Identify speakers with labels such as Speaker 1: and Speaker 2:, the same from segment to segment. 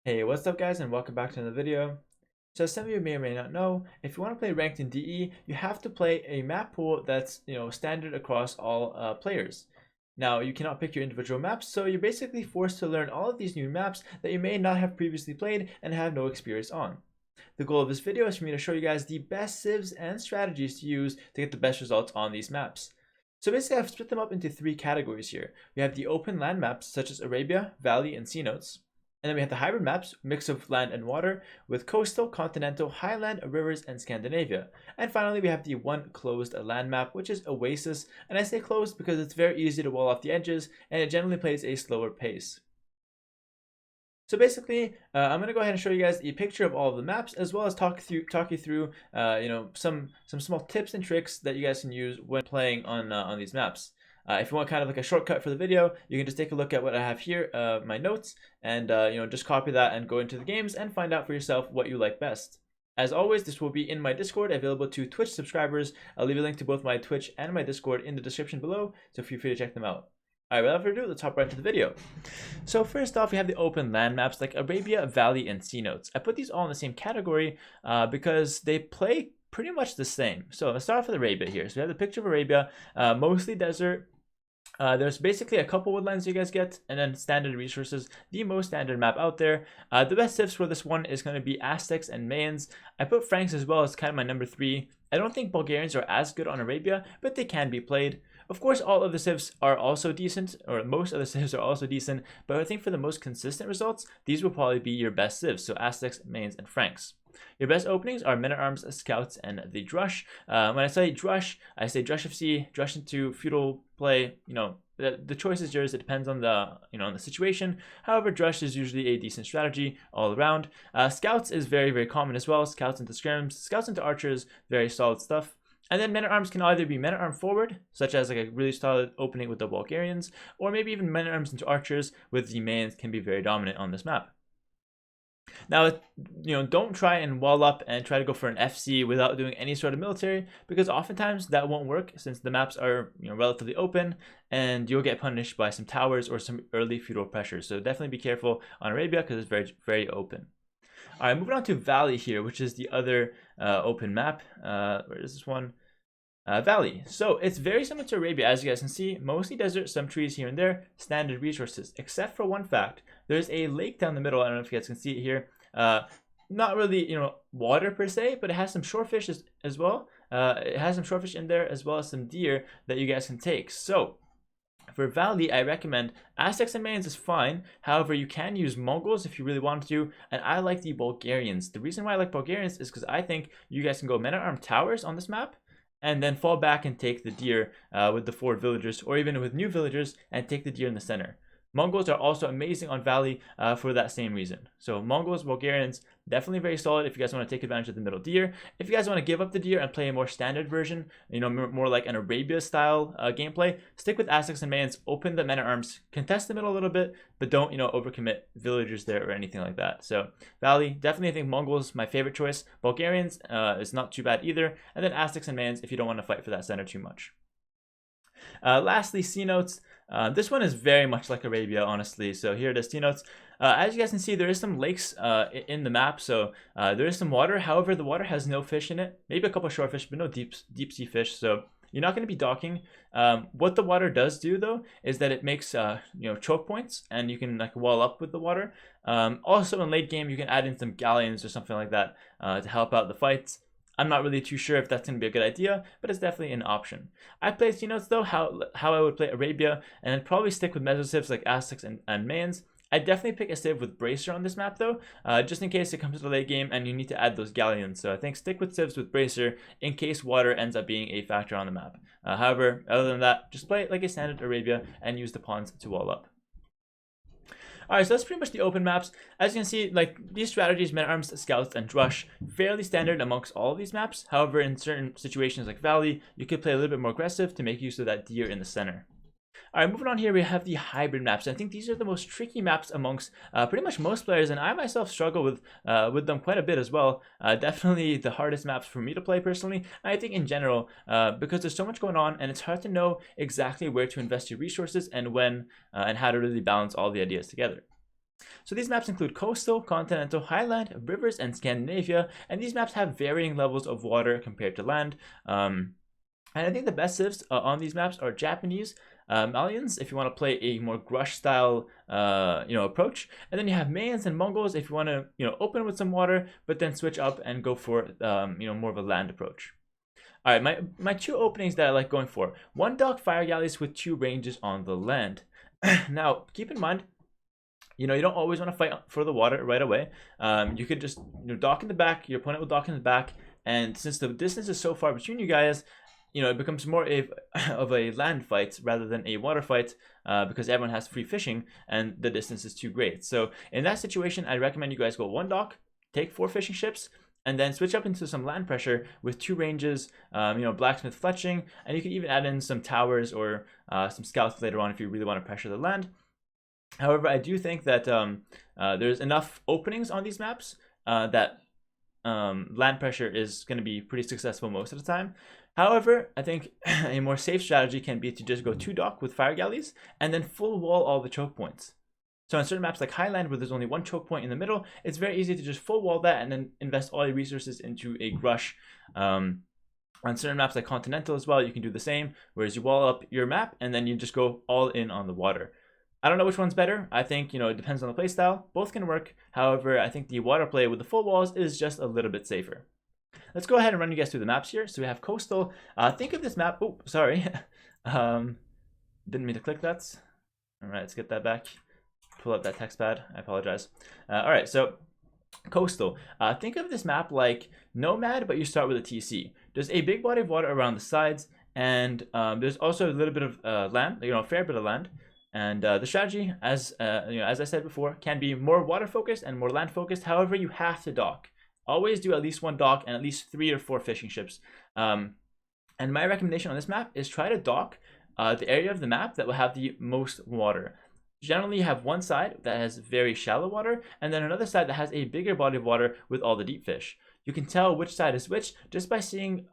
Speaker 1: Hey, what's up guys, and welcome back to another video. So some of you may or may not know, if you want to play ranked in DE, you have to play a map pool that's standard across all players. Now you cannot pick your individual maps, so you're basically forced to learn all of these new maps that you may not have previously played and have no experience on. The goal of this video is for me to show you guys the best civs and strategies to use to get the best results on these maps. So basically I've split them up into three categories here. We have the open land maps such as Arabia, Valley, and Sea Notes. And then we have the hybrid maps, mix of land and water, with coastal, continental, highland, rivers, and Scandinavia. And finally, we have the one closed land map, which is Oasis. And I say closed because it's very easy to wall off the edges, and it generally plays a slower pace. So basically, I'm going to go ahead and show you guys a picture of all of the maps, as well as talk you through, some small tips and tricks that you guys can use when playing on these maps. If you want kind of like a shortcut for the video, you can just take a look at what I have here, my notes, and just copy that and go into the games and find out for yourself what you like best. As always, this will be in my Discord, available to Twitch subscribers. I'll leave a link to both my Twitch and my Discord in the description below, so feel free to check them out. Alright, without further ado, let's hop right into the video. So first off, we have the open land maps like Arabia, Valley, and Sea Notes. I put these all in the same category because they play pretty much the same. So let's start off with Arabia here. So we have the picture of Arabia, mostly desert. There's basically a couple woodlands you guys get, and then standard resources, the most standard map out there. The best civs for this one is going to be Aztecs and Mayans. I put Franks as well as kind of my number 3. I don't think Bulgarians are as good on Arabia, but they can be played. Of course, all of the civs are also decent, or most of the civs are also decent, but I think for the most consistent results, these will probably be your best civs, so Aztecs, Mayans, and Franks. Your best openings are Men-at-Arms, Scouts, and the Drush. When I say Drush, I say Drush FC, Drush into feudal play. The choice is yours. It depends on the on the situation. However, Drush is usually a decent strategy all around. Scouts is very, very common as well. Scouts into scrims, Scouts into archers, very solid stuff. And then Men-at-Arms can either be Men-at-Arm forward, such as like a really solid opening with the Bulgarians, or maybe even Men-at-Arms into archers with the Mayans can be very dominant on this map. Now, don't try and wall up and try to go for an FC without doing any sort of military, because oftentimes that won't work since the maps are relatively open, and you'll get punished by some towers or some early feudal pressure. So definitely be careful on Arabia because it's very, very open. All right, moving on to Valley here, which is the other open map. Where is this one? Valley. So it's very similar to Arabia, as you guys can see. Mostly desert, some trees here and there, standard resources, except for one fact. There's a lake down the middle. I don't know if you guys can see it here. Not really, water per se, but it has some shorefish as well. It has some shorefish in there, as well as some deer that you guys can take. So for Valley, I recommend Aztecs and Mayans is fine. However, you can use Mongols if you really want to, and I like the Bulgarians. The reason why I like Bulgarians is because I think you guys can go Men-at-Arm towers on this map, and then fall back and take the deer with the 4 villagers, or even with new villagers, and take the deer in the center. Mongols are also amazing on Valley for that same reason. So Mongols, Bulgarians, definitely very solid if you guys want to take advantage of the middle deer. If you guys want to give up the deer and play a more standard version, more like an Arabia style gameplay, stick with Aztecs and Mayans, open the Men-at-Arms, contest the middle a little bit, but don't, overcommit villagers there or anything like that. So Valley, definitely I think Mongols, my favorite choice. Bulgarians is not too bad either. And then Aztecs and Mayans if you don't want to fight for that center too much. Lastly, Sea Notes. This one is very much like Arabia, honestly. So here it is, Sea Notes. As you guys can see, there is some lakes in the map, so there is some water. However, the water has no fish in it. Maybe a couple of shorefish, but no deep sea fish. So you're not going to be docking. What the water does do, though, is that it makes choke points, and you can like wall up with the water. Also, in late game, you can add in some galleons or something like that to help out the fights. I'm not really too sure if that's going to be a good idea, but it's definitely an option. I play Sea Notes though, how I would play Arabia, and I'd probably stick with meso civs like Aztecs and Mayans. I'd definitely pick a civ with Bracer on this map though, just in case it comes to the late game and you need to add those galleons. So I think stick with civs with Bracer in case water ends up being a factor on the map. However, other than that, just play it like a standard Arabia and use the pawns to wall up. Alright, so that's pretty much the open maps. As you can see, like these strategies, Men-at-Arms, Scouts, and Drush, fairly standard amongst all of these maps. However, in certain situations like Valley, you could play a little bit more aggressive to make use of that deer in the center. Alright, moving on here, we have the hybrid maps. I think these are the most tricky maps amongst pretty much most players, and I myself struggle with them quite a bit as well. Definitely the hardest maps for me to play personally, and I think in general, because there's so much going on, and it's hard to know exactly where to invest your resources and when, and how to really balance all the ideas together. So these maps include coastal, continental, highland, rivers, and Scandinavia, and these maps have varying levels of water compared to land. And I think the best civs on these maps are Japanese, Malians if you want to play a more Grush style approach, and then you have Mayans and Mongols if you want to open with some water but then switch up and go for more of a land approach. All right, my two openings that I like going for: one dock fire galleys with two ranges on the land. Now keep in mind, you don't always want to fight for the water right away. You could just dock in the back, your opponent will dock in the back, and since the distance is so far between you guys, it becomes more of a land fight rather than a water fight, because everyone has free fishing and the distance is too great. So in that situation, I recommend you guys go one dock, take 4 fishing ships, and then switch up into some land pressure with 2 ranges, blacksmith fletching, and you can even add in some towers or some scouts later on if you really want to pressure the land. However, I do think that there's enough openings on these maps that land pressure is going to be pretty successful most of the time. However, I think a more safe strategy can be to just go 2 dock with fire galleys and then full wall all the choke points. So on certain maps like Highland, where there's only 1 choke point in the middle, it's very easy to just full wall that and then invest all your resources into a Grush. On certain maps like Continental as well, you can do the same, whereas you wall up your map and then you just go all in on the water. I don't know which one's better. I think, it depends on the playstyle. Both can work. However, I think the water play with the full walls is just a little bit safer. Let's go ahead and run you guys through the maps here. So we have coastal. Think of this map. Oh, sorry. Didn't mean to click that. All right, let's get that back. Pull up that text pad. I apologize. All right, so coastal. Think of this map like Nomad, but you start with a TC. There's a big body of water around the sides, and there's also a little bit of land, a fair bit of land. And the strategy, as I said before, can be more water focused and more land focused. However, you have to dock. Always do at least 1 dock and at least 3 or 4 fishing ships. And my recommendation on this map is try to dock the area of the map that will have the most water. Generally, you have one side that has very shallow water, and then another side that has a bigger body of water with all the deep fish. You can tell which side is which just by seeing,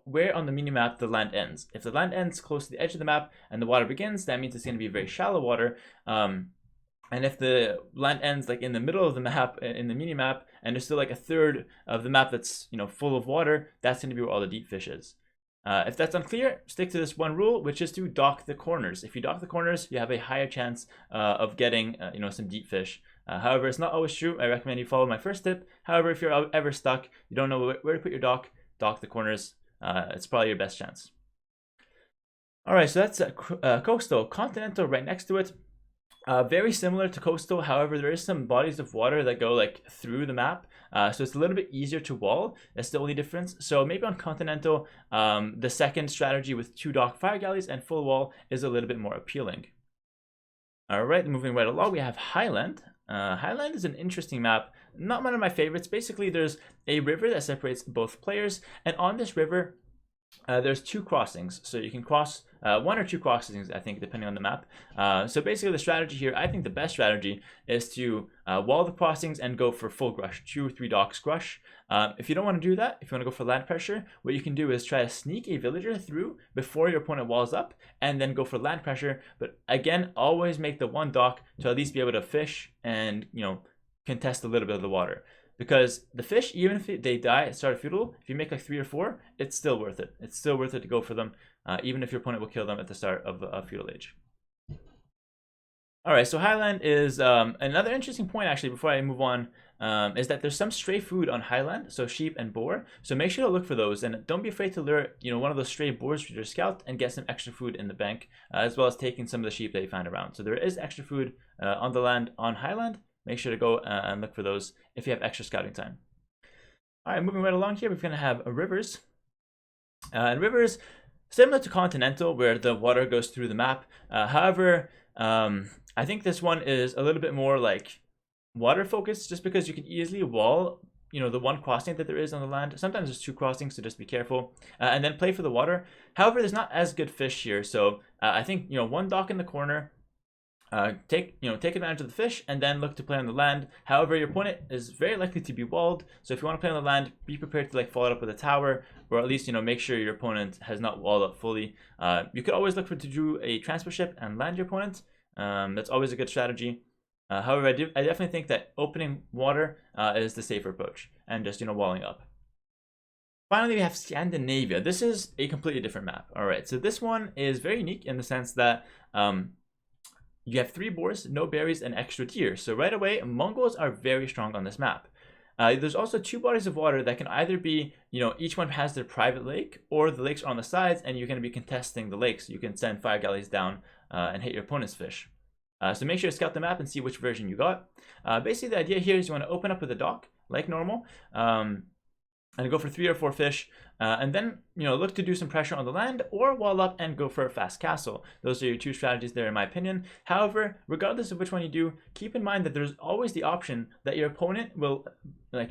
Speaker 1: where on the minimap the land ends. If the land ends close to the edge of the map and the water begins, that means it's going to be very shallow water. And if the land ends like in the middle of the map, in the minimap, and there's still like a third of the map that's full of water, that's going to be where all the deep fish is. If that's unclear, stick to this one rule, which is to dock the corners. If you dock the corners, you have a higher chance of getting some deep fish. However, it's not always true. I recommend you follow my first tip. However, if you're ever stuck, you don't know where to put your dock the corners. It's probably your best chance. All right, so that's coastal. Continental right next to it. Very similar to coastal. However, there is some bodies of water that go like through the map, so it's a little bit easier to wall. That's the only difference. So maybe on continental, the second strategy with 2 dock fire galleys and full wall is a little bit more appealing. All right, moving right along, we have Highland. Highland is an interesting map, not one of my favorites. Basically, there's a river that separates both players, and on this river there's 2 crossings, so you can cross 1 or 2 crossings, I think, depending on the map. So basically the strategy here, I think the best strategy is to wall the crossings and go for full Grush, 2 or 3 docks Grush. If you don't want to do that, if you want to go for land pressure, what you can do is try to sneak a villager through before your opponent walls up and then go for land pressure. But again, always make the 1 dock to at least be able to fish and contest a little bit of the water. Because the fish, even if they die at start of feudal, if you make like 3 or 4, it's still worth it. It's still worth it to go for them, even if your opponent will kill them at the start of feudal age. All right, so Highland is another interesting point actually. Before I move on, is that there's some stray food on Highland, so sheep and boar. So make sure to look for those, and don't be afraid to lure one of those stray boars with your scout and get some extra food in the bank, as well as taking some of the sheep that you find around. So there is extra food on the land on Highland. Make sure to go and look for those if you have extra scouting time. All right, moving right along here, we're going to have rivers. And rivers, similar to Continental, where the water goes through the map. However, I think this one is a little bit more like water focused, just because you can easily wall, the 1 crossing that there is on the land. Sometimes there's 2 crossings, so just be careful. And then play for the water. However, there's not as good fish here, so I think 1 dock in the corner. Take advantage of the fish and then look to play on the land. However, your opponent is very likely to be walled, so if you want to play on the land, be prepared to follow it up with a tower, or at least make sure your opponent has not walled up fully. You could always look to do a transfer ship and land your opponent. That's always a good strategy. However, I definitely think that opening water is the safer approach, and just walling up. Finally, we have Scandinavia. This is a completely different map. All right, so this one is very unique in the sense that you have 3 boars, no berries, and extra tier. So right away, Mongols are very strong on this map. There's also 2 bodies of water that can either be, each one has their private lake, or the lakes are on the sides, and you're going to be contesting the lakes. You can send fire galleys down and hit your opponent's fish. So make sure to scout the map and see which version you got. Basically, the idea here is you want to open up with a dock, like normal, and go for 3 or 4 fish, and then look to do some pressure on the land, or wall up and go for a fast castle. Those are your 2 strategies there, in my opinion. However, regardless of which one you do, keep in mind that there's always the option that your opponent will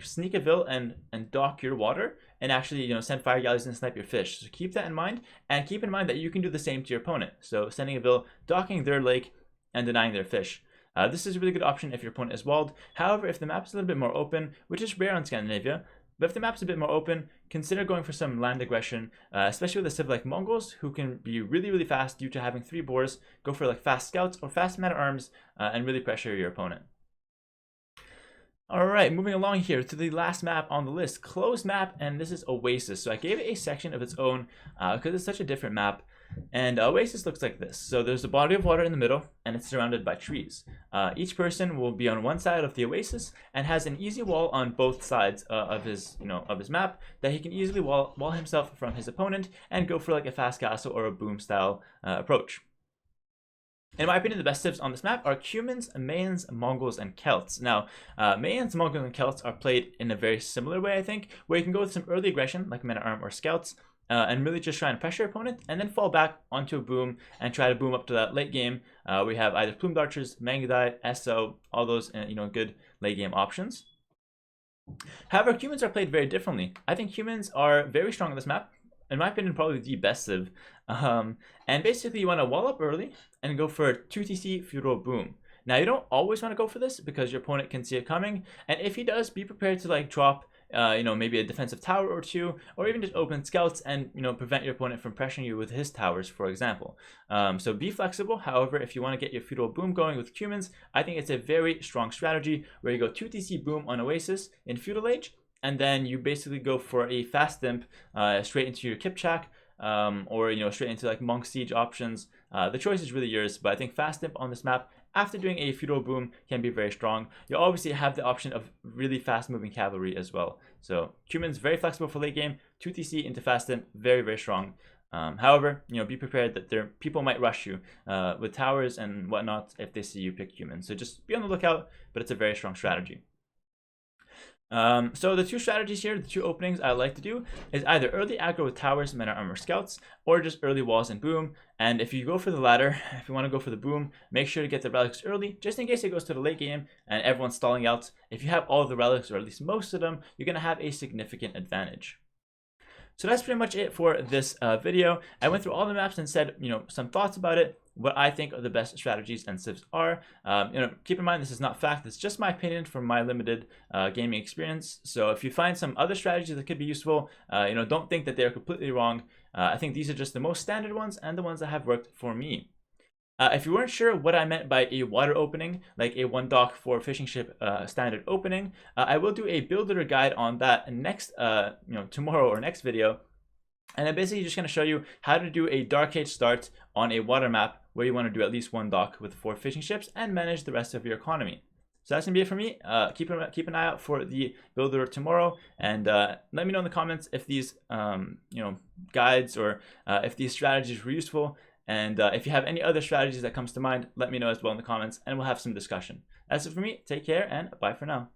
Speaker 1: sneak a vill and dock your water, and actually send fire galleys and snipe your fish. So keep that in mind, and keep in mind that you can do the same to your opponent. So sending a vill, docking their lake, and denying their fish. This is a really good option if your opponent is walled. However, if the map's a little bit more open, which is rare on Scandinavia, but if the map's a bit more open, consider going for some land aggression, especially with a civ like Mongols, who can be really, really fast due to having 3 boars. Go for fast scouts or fast man-at-arms and really pressure your opponent. All right, moving along here to the last map on the list, closed map, and this is Oasis. So I gave it a section of its own because it's such a different map. And Oasis looks like this. So there's a body of water in the middle, and it's surrounded by trees. Each person will be on one side of the oasis and has an easy wall on both sides of his map that he can easily wall himself from his opponent and go for a fast castle or a boom style approach. In my opinion, the best civs on this map are Cumans, Mayans, Mongols, and Celts. Now, Mayans, Mongols, and Celts are played in a very similar way, I think, where you can go with some early aggression, like men-at-arm or scouts, and really just try and pressure your opponent, and then fall back onto a boom and try to boom up to that late game. We have either plumed archers, Mangudai, SO, all those good late game options. However, humans are played very differently. I think humans are very strong on this map. In my opinion, probably the best civ. And basically, you want to wall up early and go for 2TC feudal boom. Now, you don't always want to go for this because your opponent can see it coming, and if he does, be prepared to drop maybe a defensive tower or 2, or even just open scouts and prevent your opponent from pressuring you with his towers, for example. So be flexible. However, if you want to get your feudal boom going with Cumans, I think it's a very strong strategy where you go 2TC boom on Oasis in feudal age, and then you basically go for a fast imp straight into your Kipchak, or straight into monk siege options. The choice is really yours, but I think fast imp on this map after doing a feudal boom can be very strong. You obviously have the option of really fast moving cavalry as well. So Cuman's very flexible for late game. 2TC into fast imp, very, very strong. However, be prepared that people might rush you with towers and whatnot if they see you pick Cuman. So just be on the lookout, but it's a very strong strategy. So the 2 strategies here, the 2 openings I like to do is either early aggro with towers, men-at-armor, scouts, or just early walls and boom. And if you go for the latter, if you want to go for the boom, make sure to get the relics early, just in case it goes to the late game and everyone's stalling out. If you have all of the relics, or at least most of them, you're going to have a significant advantage. So that's pretty much it for this video. I went through all the maps and said, some thoughts about it, what I think of the best strategies and civs are. Keep in mind, this is not fact. It's just my opinion from my limited gaming experience. So if you find some other strategies that could be useful, don't think that they're completely wrong. I think these are just the most standard ones and the ones that have worked for me. If you weren't sure what I meant by a water opening, like a 1 dock for fishing ship standard opening, I will do a builder guide on that next, tomorrow or next video. And I'm basically just going to show you how to do a Dark Age start on a water map where you want to do at least 1 dock with 4 fishing ships and manage the rest of your economy. So that's going to be it for me. Keep an eye out for the builder tomorrow, and let me know in the comments if these guides or if these strategies were useful. And if you have any other strategies that comes to mind, let me know as well in the comments, and we'll have some discussion. That's it for me. Take care, and bye for now.